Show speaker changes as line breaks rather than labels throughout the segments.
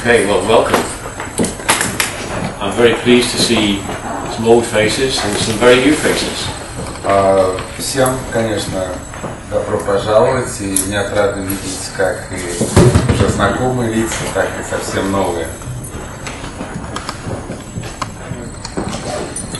Okay, well, welcome. I'm very pleased to see some old faces and some very new faces.
Всем, конечно, добро пожаловать, и меня рады видеть как и уже знакомые лица, так и совсем новые.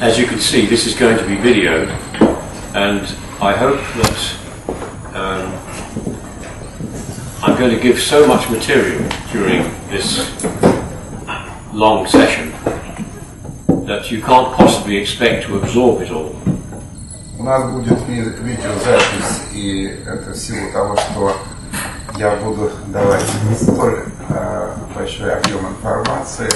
As you can see, this is going to be video, and I hope that I'm going to give so much material during this long session that you can't possibly expect to absorb it all.
У нас будет видеозапись, и это в силу того, что я буду давать столь большой объем информации,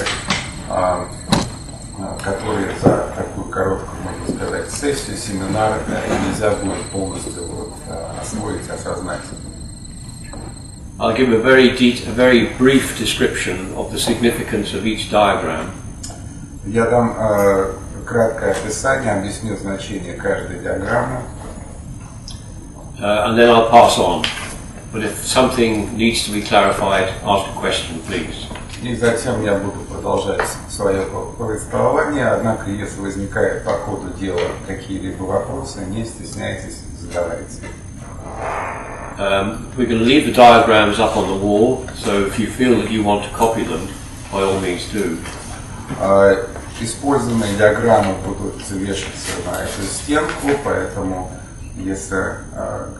который за такую короткую, можно сказать, сессию, семинар нельзя будет полностью освоить, осознать.
I'll give a very brief description of the significance of each diagram.
Я дам краткое описание, объясню значение каждой диаграммы.
And then I'll pass on. But if something needs to be clarified, ask a question, please.
И затем я буду продолжать свое повествование, однако если возникает по ходу дела какие-либо вопросы, не стесняйтесь, задавайте.
We're going to leave the diagrams up on the wall, so if you feel that you want to copy them, by all means do.
Использованные диаграммы будут вешаться на эту стенку, поэтому если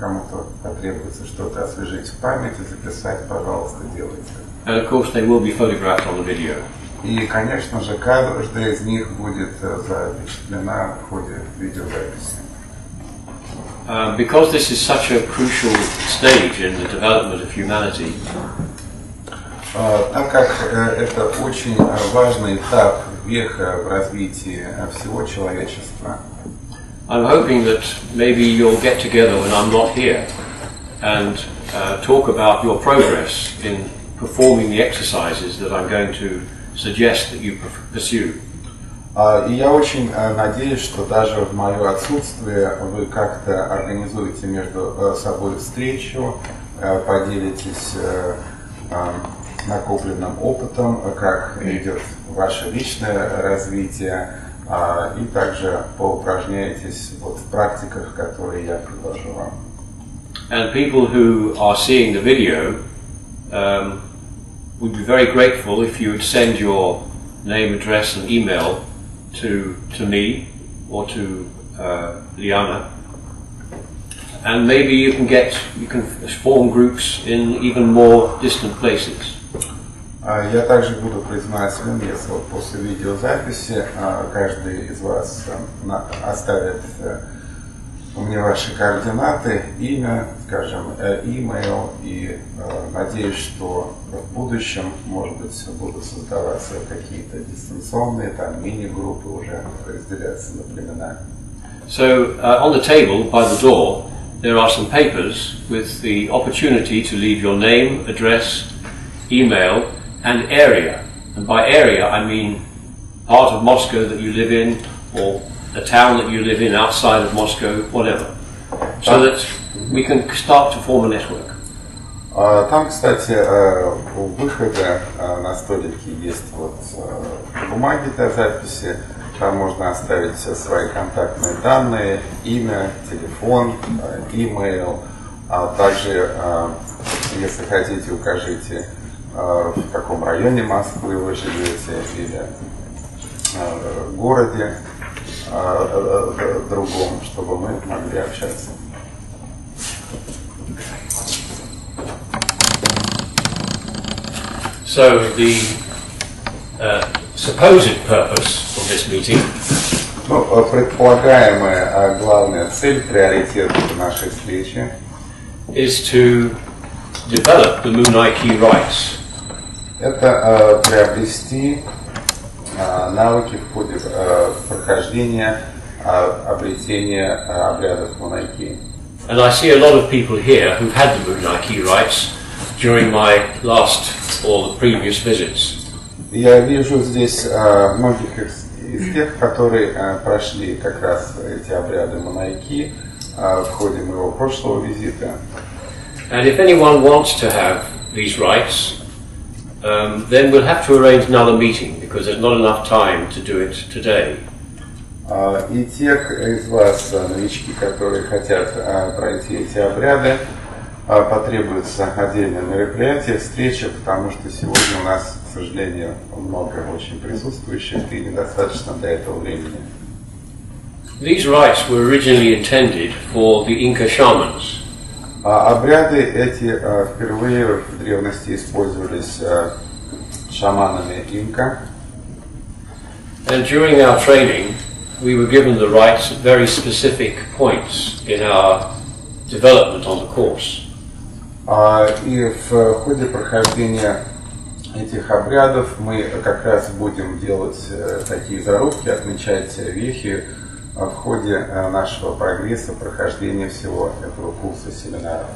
кому-то потребуется что-то освежить в памяти, записать, пожалуйста, делайте.
And of course they will be photographed on the video.
И, конечно же, каждая из них будет запечатлена в ходе видеозаписи.
Because this is such a crucial stage in the development of humanity,
так как это очень важный этап, веха в развитии всего человечества,
I'm hoping that maybe you'll get together when I'm not here and talk about your progress in performing the exercises that I'm going to suggest that you pursue.
И я очень надеюсь, что даже в мое отсутствие вы как-то организуете между собой встречу, поделитесь накопленным опытом, как идет ваше личное развитие, и также поупражняетесь в практиках, которые я предложу вам.
And people who are seeing the video would be very grateful if you would send your name, address and email to me or to Liana, and maybe you can form groups in even more distant places.
Я также буду признателен, если после видеозаписи каждый из вас оставит мне ваши координаты, имя, скажем, email, и надеюсь, что в будущем, может быть, будут создаваться какие-то дистанционные, там, мини-группы, уже разделяться на племена.
So, on the table by the door, there are some papers with the opportunity to leave your name, address, email, and area. And by area, I mean part of Moscow that you live in, or a town that you live in outside of Moscow, whatever, so that we can start to form a network.
Там, кстати, у выхода на столике есть бумаги для записи. Там можно оставить все свои контактные данные, имя, телефон, email, а также, если хотите, укажите, в каком районе Москвы вы живете или городе другом, чтобы мы могли общаться.
So the supposed purpose of this meeting
предполагаемая главная цель, приоритет нашей встречи
is to develop the Moon-IQ rights.
Это приобрести навыки в ходе прохождения, обретения обрядов Moon-IQ.
And I see a lot of people here who've had the Moon-IQ rights during my last or the previous visits.
Я вижу здесь многих из тех, которые прошли как раз эти обряды Moon-IQ в ходе моего прошлого визита.
And if anyone wants to have these rights, then we'll have to arrange another meeting because there's not enough time to do it today.
И тех из вас, новички, которые хотят пройти эти обряды, потребуется отдельное мероприятие, встреча, потому что сегодня у нас, к сожалению, много очень присутствующих и недостаточно для этого времени.
These rites were originally intended for the Inca shamans.
Обряды эти впервые в древности использовались шаманами инка.
And during our training, we were given the rites at very specific points in our development on the course.
И в ходе прохождения этих обрядов мы как раз будем делать такие зарубки, отмечать вехи в ходе нашего прогресса, прохождения всего этого курса семинаров.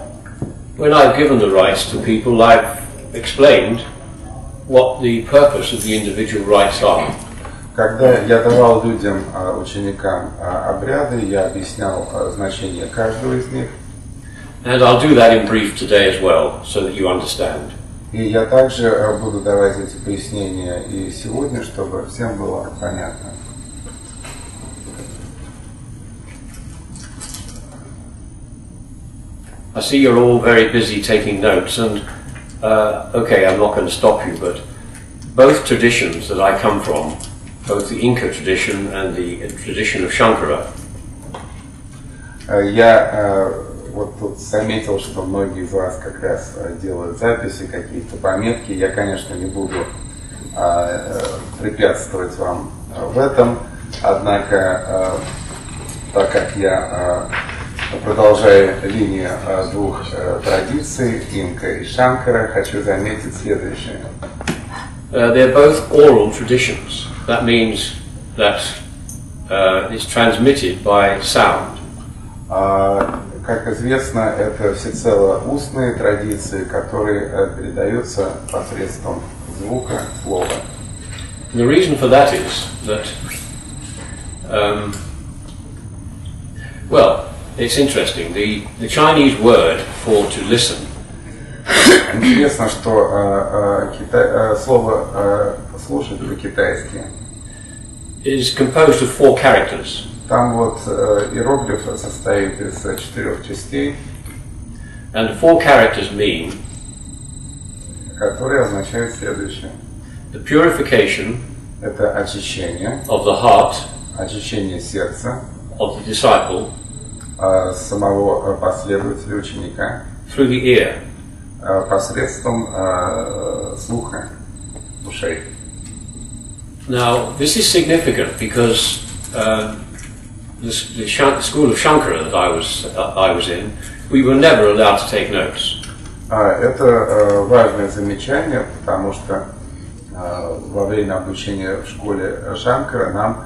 When I've given the rites to people, I've explained what the purpose of the individual rites are.
Когда я давал людям, ученикам обряды, я объяснял значение каждого из них.
And I'll do that in brief today as well, so that you understand.
И я также буду давать эти пояснения и сегодня, чтобы всем было понятно.
I see you're all very busy taking notes, and okay, I'm not going to stop you, but both traditions that I come from, both the Inca tradition and the tradition of Shankara.
Я вот тут заметил, что многие из вас как раз делают записи, какие-то пометки. Я, конечно, не буду препятствовать вам в этом, однако, так как я продолжаю линию двух традиций, Инка и Шанкара, хочу заметить следующее.
They're both oral traditions. That means that it's transmitted by sound.
Как известно, это всецело устные традиции, которые передаются посредством звука, слова.
The reason for that is that, well, it's interesting. The Chinese word for to listen.
Интересно, что слово слушать по-китайски
is composed of 4 characters.
Там вот иероглиф состоит из 4 частей,
and the 4 characters mean,
которые означают следующее.
The purification
это очищение
of the heart,
очищение сердца,
of the disciple,
самого последователя, ученика,
through the ear,
посредством слуха, ушей.
Now, this is significant because the school of Shankara that I was in, we were never allowed to take notes.
Это важное замечание, потому что во время обучения в школе Шанкара нам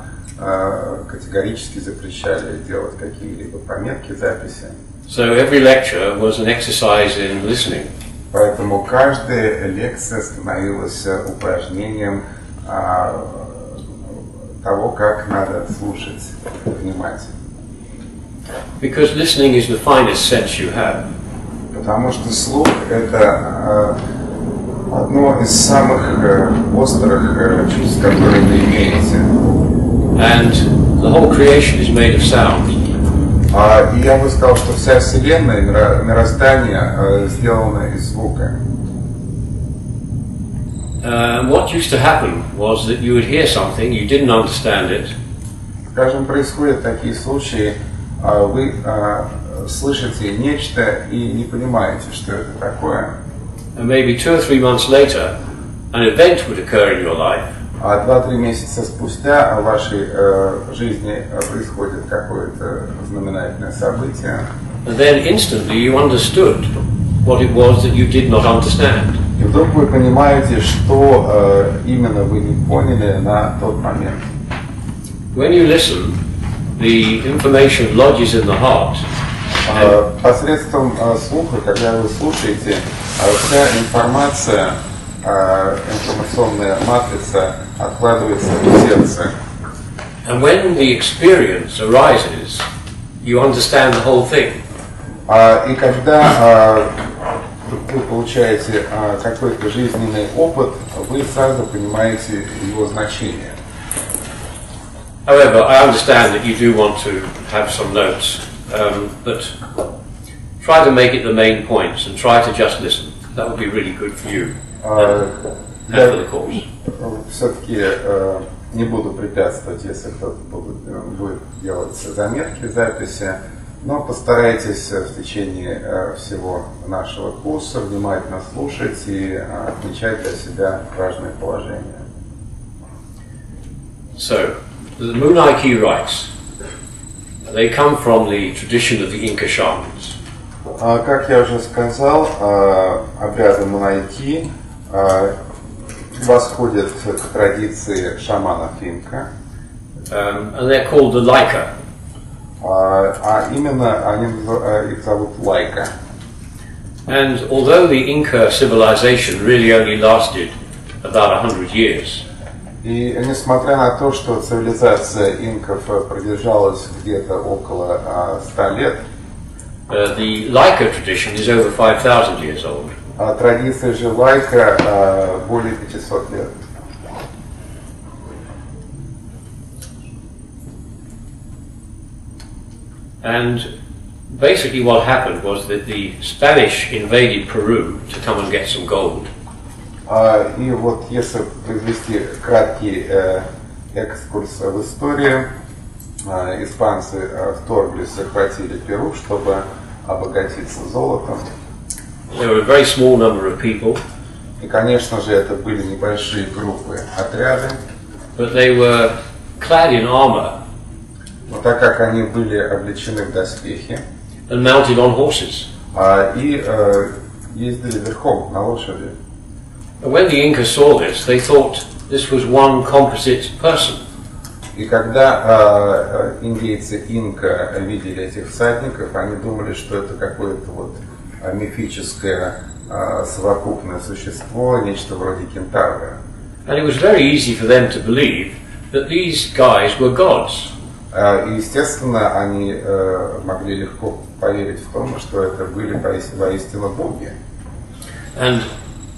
категорически запрещали делать какие-либо пометки, записи.
So every lecture was an exercise in listening.
Поэтому каждая лекция становилась упражнением того, как надо слушать внимательно.
Because listening is the finest sense you have.
Потому что слух это одно из самых острых чувств, которые вы имеете.
And the whole creation is made of sound.
И я бы сказал, что вся Вселенная, мироздание сделано из звука.
What used to happen was that you would hear something, you didn't understand it.
Скажем, происходят такие случаи, вы слышите нечто и не понимаете, что это такое.
And maybe 2 or 3 months later, an event would occur in your life.
А 2-3 месяца спустя в вашей жизни происходит какое-то знаменательное событие.
And then instantly you understood what it was that you did not understand.
И вдруг вы понимаете, что именно вы не поняли на тот момент.
When you listen, the information lodges in the heart.
Посредством слуха, когда вы слушаете, вся информация, информационная матрица откладывается в сердце.
And when the experience arises, you understand the whole thing.
И когда вы получаете какой-то жизненный опыт, вы сразу понимаете его значение.
However, I understand that you do want to have some notes, but try to make it the main points and try to just listen. That would be really good for you and for the course.
Все-таки не буду препятствовать, если кто-то будет делать заметки, записи, но постарайтесь в течение всего нашего курса внимательно слушать и отмечать для себя важные положения.
So, the Munaiki rites, they come from the tradition of the Inca shamans.
Как я уже сказал, обряды Мунайки восходят к традиции шаманов инка.
And they're called the Laika.
А именно они их зовут Лайка.
And although the Inca civilization really only lasted about 100 years,
И несмотря на то, что цивилизация инков продержалась где-то около 100 лет,
the Laika tradition is over 5,000 years old.
а традиция же Лайка более 500 лет.
And basically what happened was that the Spanish invaded Peru to come and get some gold.
И вот если произвести краткий экскурс в историю, испанцы вторглись, захватили Перу, чтобы обогатиться золотом.
There were a very small number of people,
И, конечно же, это были небольшие группы, отряды.
but they were clad in armor
Но так как они были облечены в доспехи
and mounted on horses.
и ездили верхом на лошади.
And when the Inca saw this, they thought this was one composite person.
И когда индейцы инка видели этих всадников, они думали, что это какое-то вот мифическое совокупное существо, нечто вроде кентавра.
And it was very easy for them to believe that these guys were gods.
И, естественно, они могли легко поверить в том, что это были воистину боги.
And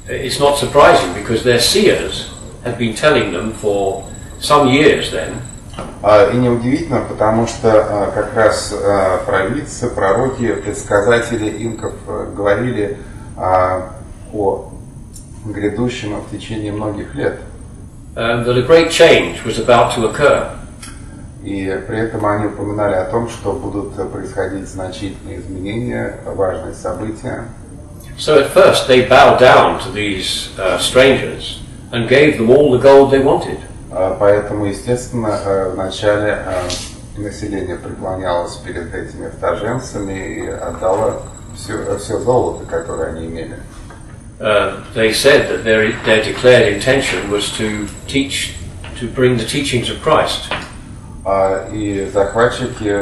it's not surprising because their seers had been telling them for some years then
И неудивительно, потому что как раз провидцы, пророки, предсказатели инков говорили о грядущем в течение многих лет.
that a great change was about to occur.
И при этом они упоминали о том, что будут происходить значительные изменения, важные события.
So at first they bowed down to these strangers and gave them all the gold they wanted.
Поэтому, естественно, вначале население преклонялось перед этими вторженцами и отдало все золото, которое они имели.
They said that their declared intention was to bring the teachings of Christ.
И захватчики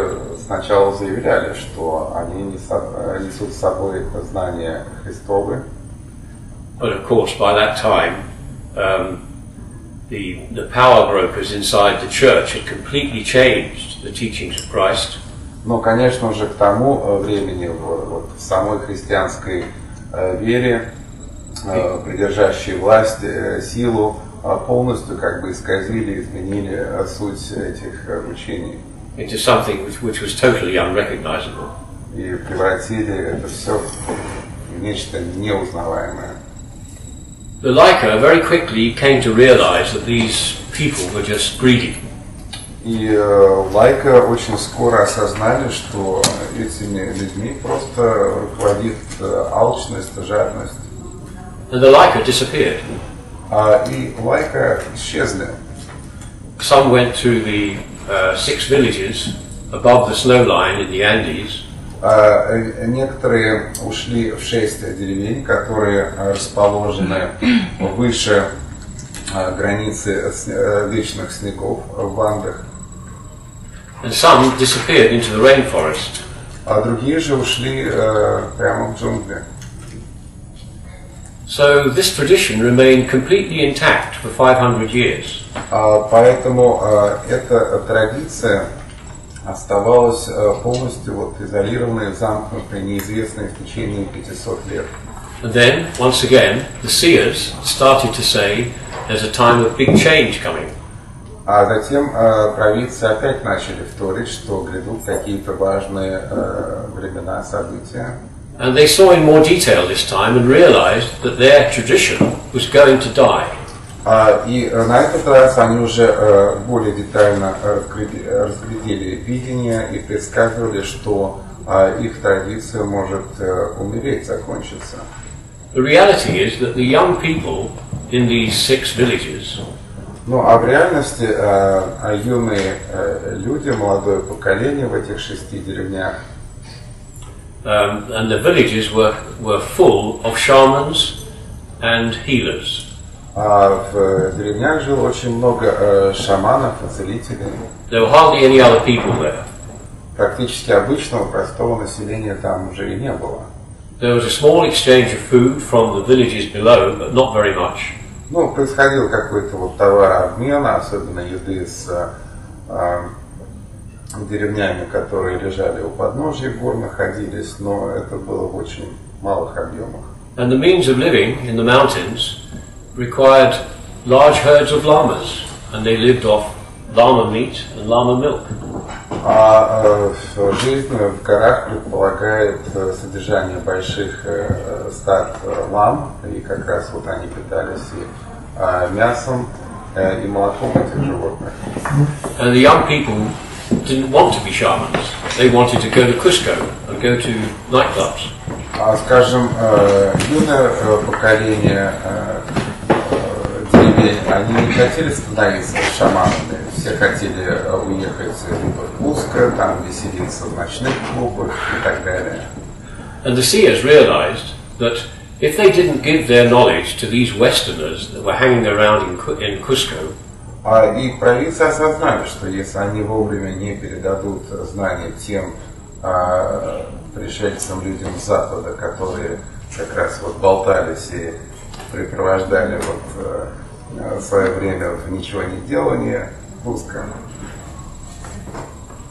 сначала заявляли, что они несут с собой знания Христовы.
But of course, by that time, the power brokers inside the church had completely changed the teachings of Christ.
Но, конечно же, к тому времени в самой христианской вере, придержащей власть, силу, полностью как бы исказили, изменили суть этих учений.
Into something which was totally unrecognizable.
И превратили это все в нечто неузнаваемое.
The Laika very quickly came to realize that these people were just greedy.
И Лайка очень скоро осознали, что этими людьми просто руководит алчность, жадность.
And the Laika disappeared.
И Лайка исчезли.
Some went to the 6 villages above the snow line in the Andes.
Некоторые ушли в 6 деревень, которые расположены выше границы вечных снегов в Андах.
And some disappeared into the rainforest.
А другие же ушли прямо в джунгли.
So this tradition remained completely intact for 500 years.
Поэтому эта традиция оставалась полностью изолированной, замкнутой, неизвестной в течение 500 лет.
And then, once again, the seers started to say there's a time of big change coming.
А затем провидцы опять начали вторить, что грядут какие-то важные времена, события.
And they saw in more detail this time and realized that their tradition was going to die.
И на этот раз они уже более детально разглядели видение и предсказывали, что их традиция может умереть, закончиться.
The reality is that the young people in these 6 villages
Ну, а в реальности юные люди, молодое поколение в этих 6 деревнях,
and the villages were full of shamans and healers.
в деревнях жило очень много шаманов и целителей.
There were hardly any other people there.
Практически обычного, простого населения там уже и не было.
There was a small exchange of food from the villages below, but not very much.
Ну, происходил какой-то вот товарообмен, особенно еды с деревнями, которые лежали у подножия гор, находились, но это было в очень малых объемах.
And the means of living in the mountains required large herds of llamas, and they lived off llama meat and llama milk.
Жизнь в горах предполагает содержание больших стад лам, и как раз вот они питались и мясом, и молоком этих животных.
And the young people didn't want to be shamans. They wanted to go to Cusco and go to nightclubs.
Скажем, юное поколение деревень, они не хотели становиться шаманами. Все хотели уехать либо в Куско, там веселиться в ночных клубах и так далее.
And the seers realized that if they didn't give their knowledge to these Westerners that were hanging around in Cusco,
И провидцы осознали, что если они вовремя не передадут знания тем пришельцам, людям с Запада, которые как раз вот болтались и препровождали вот свое время в ничего не делании, пуско,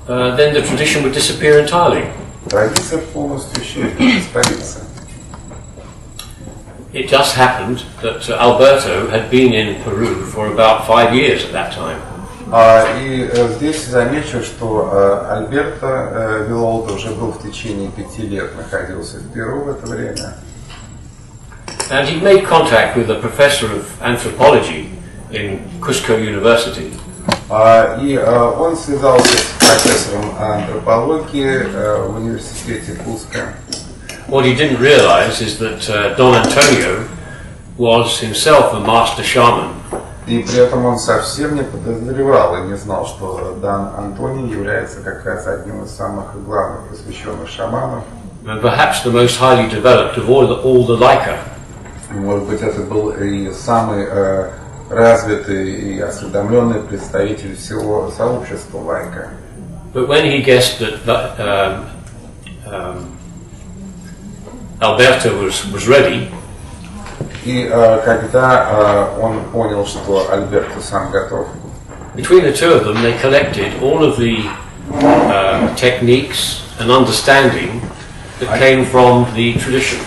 then the tradition would disappear entirely.
традиция полностью исчезнет, испарится.
It just happened that Alberto had been in Peru for about 5 years at that time.
И здесь замечу, что Альберто Вилолдо уже был в течение 5 лет, находился в Перу в это время.
And he made contact with a professor of anthropology in Cusco University.
И он связался с профессором антропологии в университете Куско.
What he didn't realize is that Don Antonio was himself a master shaman.
И при этом он совсем не подозревал и не знал, что Дан Антоний является как раз одним из самых главных посвященных шаманов.
And perhaps the most highly developed of all the Laika.
Может быть, это был и самый развитый и осведомленный представитель всего сообщества лайка.
But when he guessed that Alberto was ready,
и когда он понял, что Альберто сам готов,
between the two of them they collected all of the techniques and understanding that came from the tradition.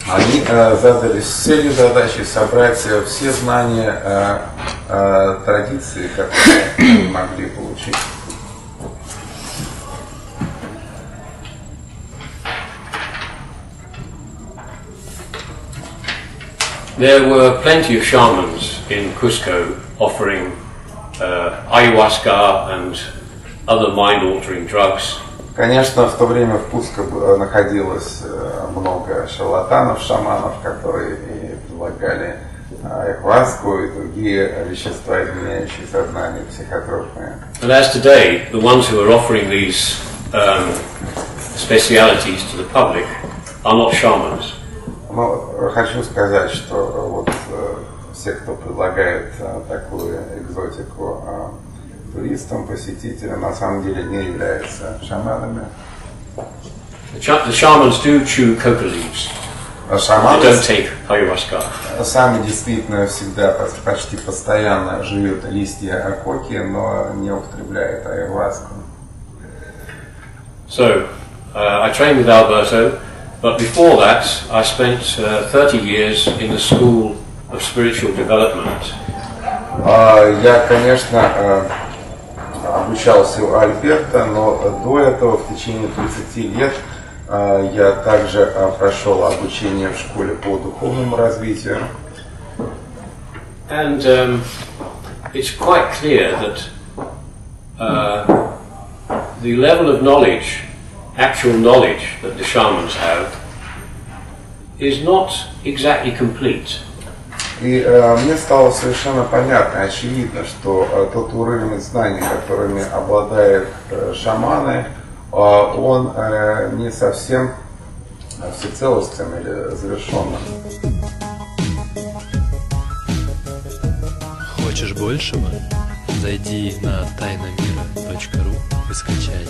Они задались целью задачи собрать все знания традиции, которые они могли получить.
There were plenty of shamans in Cusco offering ayahuasca and other mind-altering drugs.
Конечно, в то время в Куско находилось много шарлатанов, шаманов, которые и предлагали ayahuasку и другие вещества, изменяющие сознание, психотропные.
And as today, the ones who are offering these specialities to the public are not shamans.
Но хочу сказать, что вот все, кто предлагает такую экзотику туристам, посетителям, на самом деле не являются шаманами.
The shamans do chew coca leaves.
Шаманы
They don't take ayahuasca.
сами действительно всегда почти постоянно жуют листья коки, но не употребляют ayahuasку.
So I trained with Alberto, But before that, I spent 30 years in the School of Spiritual Development.
Я, конечно, обучался у Альберта, но до этого, в течение 30 лет, я также прошел обучение в школе по духовному развитию.
And it's quite clear that the level of knowledge, actual knowledge that the shamans have, is not exactly complete.
И мне стало совершенно понятно, очевидно, что тот уровень знаний, которыми обладают шаманы, он не совсем всецелостен или завершенным.
Хочешь большего? Зайди на тайномира.ру и скачай.